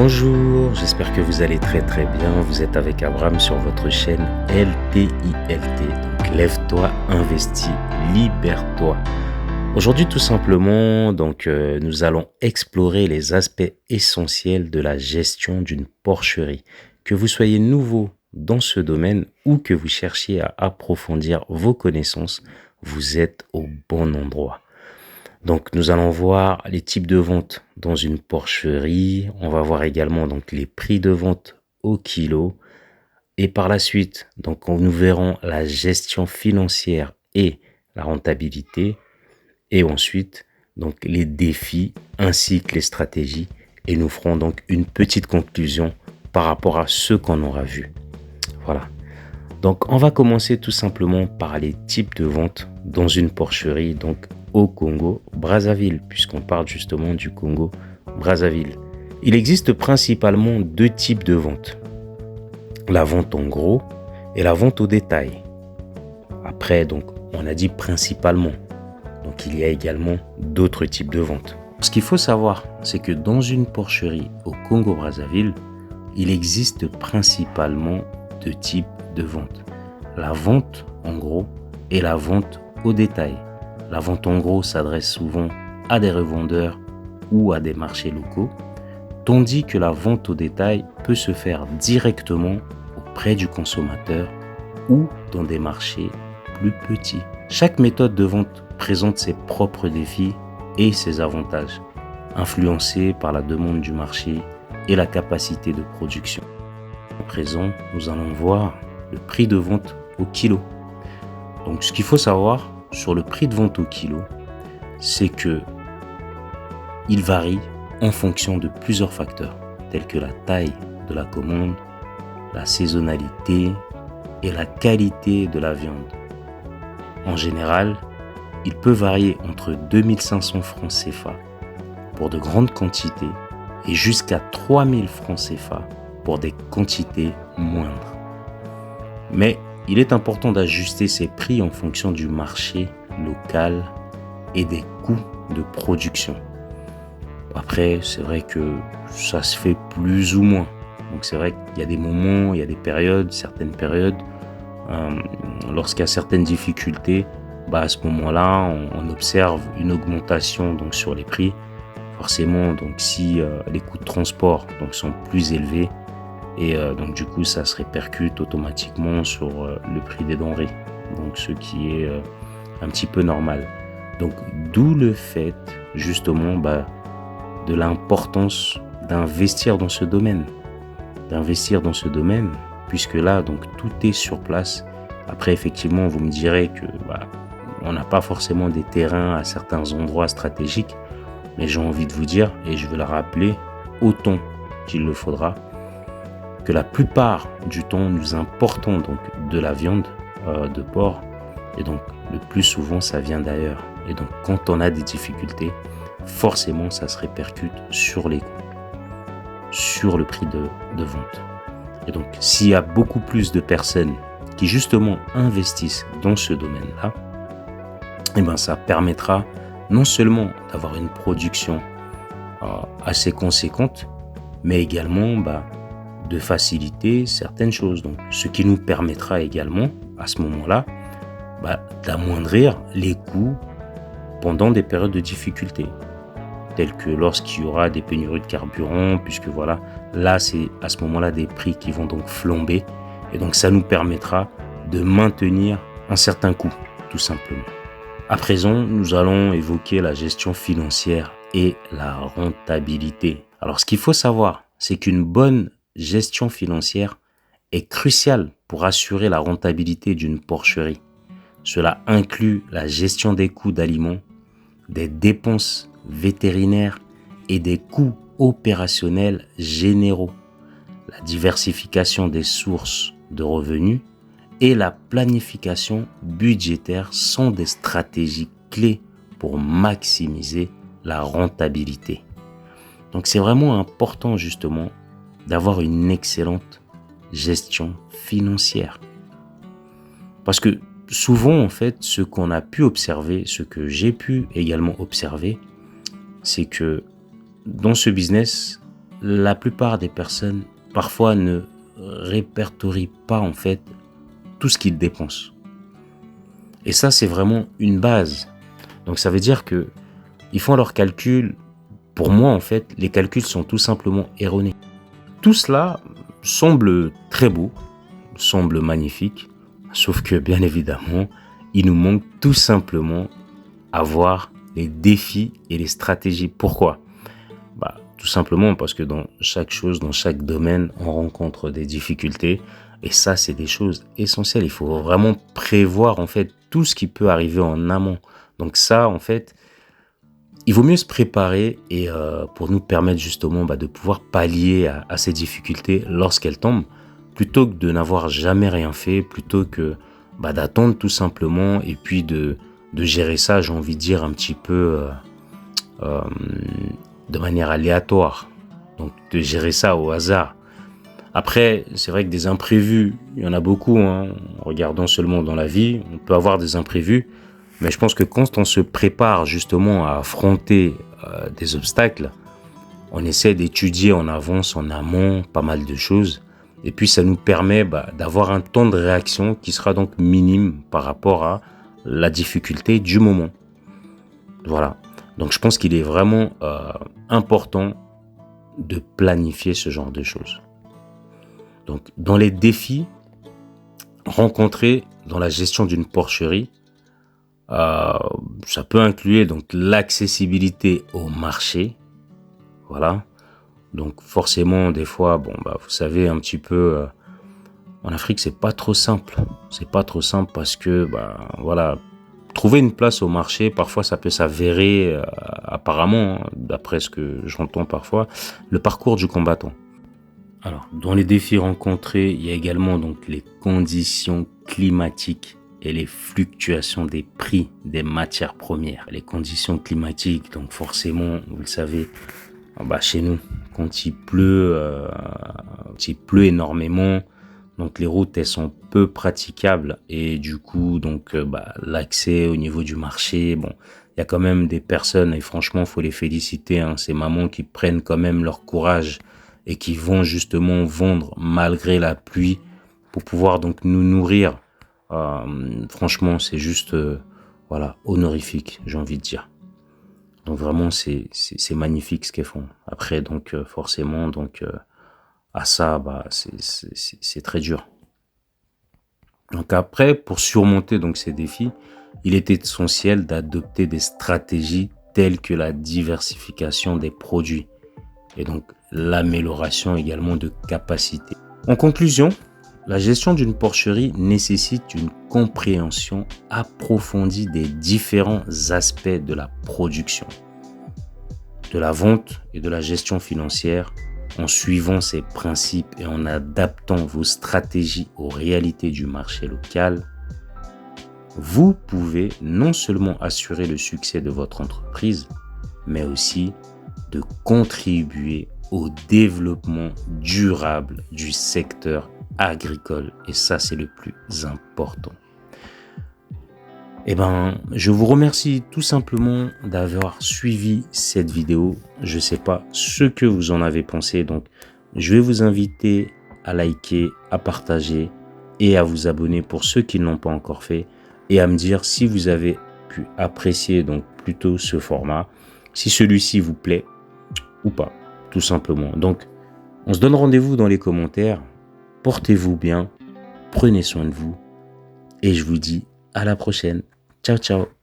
Bonjour, j'espère que vous allez très très bien. Vous êtes avec Abraham sur votre chaîne LTILT. Donc lève-toi, investis, libère-toi. Aujourd'hui tout simplement, nous allons explorer les aspects essentiels de la gestion d'une porcherie. Que vous soyez nouveau dans ce domaine ou que vous cherchiez à approfondir vos connaissances, vous êtes au bon endroit. Donc, nous allons voir les types de vente dans une porcherie. On va voir également donc les prix de vente au kilo. Et par la suite, nous verrons la gestion financière et la rentabilité. Et ensuite, donc les défis ainsi que les stratégies. Et nous ferons donc une petite conclusion par rapport à ce qu'on aura vu. Voilà. Donc, on va commencer tout simplement par les types de vente dans une porcherie, donc au Congo-Brazzaville, puisqu'on parle justement du Congo-Brazzaville. Il existe principalement deux types de vente. La vente en gros et la vente au détail. Après, donc, on a dit principalement. Donc, il y a également d'autres types de vente. Ce qu'il faut savoir, c'est que dans une porcherie au Congo-Brazzaville, il existe principalement deux types de vente. La vente en gros et la vente au détail. La vente en gros s'adresse souvent à des revendeurs ou à des marchés locaux, tandis que la vente au détail peut se faire directement auprès du consommateur ou dans des marchés plus petits. Chaque méthode de vente présente ses propres défis et ses avantages, influencés par la demande du marché et la capacité de production. À présent, nous allons voir le prix de vente au kilo. Donc, ce qu'il faut savoir sur le prix de vente au kilo, c'est que il varie en fonction de plusieurs facteurs, tels que la taille de la commande, la saisonnalité et la qualité de la viande. En général, il peut varier entre 2500 francs CFA pour de grandes quantités et jusqu'à 3000 francs CFA pour des quantités moindres. Mais il est important d'ajuster ces prix en fonction du marché local et des coûts de production. Après, c'est vrai que ça se fait plus ou moins. Donc c'est vrai qu'il y a des moments, il y a des périodes, certaines périodes, lorsqu'il y a certaines difficultés, à ce moment-là, on observe une augmentation donc sur les prix. Forcément, donc si les coûts de transport sont plus élevés, et donc du coup ça se répercute automatiquement sur le prix des denrées, donc ce qui est un petit peu normal. Donc d'où le fait justement de l'importance d'investir dans ce domaine, puisque là donc tout est sur place. Après effectivement vous me direz que on n'a pas forcément des terrains à certains endroits stratégiques, mais j'ai envie de vous dire, et je vais le rappeler autant qu'il le faudra, que la plupart du temps, nous importons donc de la viande de porc, et donc le plus souvent, ça vient d'ailleurs. Et donc, quand on a des difficultés, forcément, ça se répercute sur les coûts, sur le prix de vente. Et donc, s'il y a beaucoup plus de personnes qui justement investissent dans ce domaine-là, ça permettra non seulement d'avoir une production assez conséquente, mais également de faciliter certaines choses. Donc, ce qui nous permettra également, à ce moment-là, d'amoindrir les coûts pendant des périodes de difficulté, telles que lorsqu'il y aura des pénuries de carburant, puisque là, c'est à ce moment-là des prix qui vont donc flamber. Et donc, ça nous permettra de maintenir un certain coût, tout simplement. À présent, nous allons évoquer la gestion financière et la rentabilité. Alors, ce qu'il faut savoir, c'est qu'une bonne gestion financière est cruciale pour assurer la rentabilité d'une porcherie. Cela inclut la gestion des coûts d'aliments, des dépenses vétérinaires et des coûts opérationnels généraux, la diversification des sources de revenus et la planification budgétaire sont des stratégies clés pour maximiser la rentabilité. Donc c'est vraiment important justement d'avoir une excellente gestion financière. Parce que souvent en fait, ce qu'on a pu observer, ce que j'ai pu également observer, c'est que dans ce business, la plupart des personnes, parfois, ne répertorient pas, en fait, tout ce qu'ils dépensent. Et ça, c'est vraiment une base. Donc, ça veut dire que ils font leurs calculs. Pour moi, en fait, les calculs sont tout simplement erronés. Tout cela semble très beau, semble magnifique, sauf que, bien évidemment, il nous manque tout simplement à voir les défis et les stratégies. Pourquoi ? Tout simplement parce que dans chaque chose, dans chaque domaine, on rencontre des difficultés. Et ça, c'est des choses essentielles. Il faut vraiment prévoir, en fait, tout ce qui peut arriver en amont. Donc ça, en fait, il vaut mieux se préparer et pour nous permettre justement de pouvoir pallier à ces difficultés lorsqu'elles tombent, plutôt que de n'avoir jamais rien fait, plutôt que d'attendre tout simplement et puis de gérer ça, j'ai envie de dire, un petit peu de manière aléatoire. Donc de gérer ça au hasard. Après, c'est vrai que des imprévus, il y en a beaucoup. Regardons seulement dans la vie, on peut avoir des imprévus. Mais je pense que quand on se prépare justement à affronter des obstacles, on essaie d'étudier en avance, en amont, pas mal de choses. Et puis ça nous permet d'avoir un temps de réaction qui sera donc minime par rapport à la difficulté du moment. Voilà. Donc je pense qu'il est vraiment important de planifier ce genre de choses. Donc dans les défis rencontrés dans la gestion d'une porcherie, ça peut inclure donc l'accessibilité au marché. Voilà. Donc forcément des fois, vous savez un petit peu, en Afrique c'est pas trop simple. C'est pas trop simple parce que voilà. Trouver une place au marché, parfois ça peut s'avérer, apparemment, d'après ce que j'entends parfois, le parcours du combattant. Alors, dans les défis rencontrés, il y a également donc les conditions climatiques et les fluctuations des prix des matières premières. Les conditions climatiques, donc forcément, vous le savez, chez nous, quand il pleut énormément, donc les routes elles sont peu praticables et du coup donc l'accès au niveau du marché, il y a quand même des personnes et franchement faut les féliciter, ces mamans qui prennent quand même leur courage et qui vont justement vendre malgré la pluie pour pouvoir donc nous nourrir. Franchement c'est juste honorifique, j'ai envie de dire. Donc vraiment c'est magnifique ce qu'elles font. Après donc forcément donc à ça, c'est très dur. Donc après, pour surmonter donc ces défis, il est essentiel d'adopter des stratégies telles que la diversification des produits et donc l'amélioration également de capacités. En conclusion, la gestion d'une porcherie nécessite une compréhension approfondie des différents aspects de la production, de la vente et de la gestion financière. En suivant ces principes et en adaptant vos stratégies aux réalités du marché local, vous pouvez non seulement assurer le succès de votre entreprise, mais aussi de contribuer au développement durable du secteur agricole. Et ça, c'est le plus important. Je vous remercie tout simplement d'avoir suivi cette vidéo. Je ne sais pas ce que vous en avez pensé, donc je vais vous inviter à liker, à partager et à vous abonner pour ceux qui ne l'ont pas encore fait et à me dire si vous avez pu apprécier donc plutôt ce format, si celui-ci vous plaît ou pas, tout simplement. Donc, on se donne rendez-vous dans les commentaires. Portez-vous bien, prenez soin de vous et je vous dis à la prochaine. Ciao, ciao.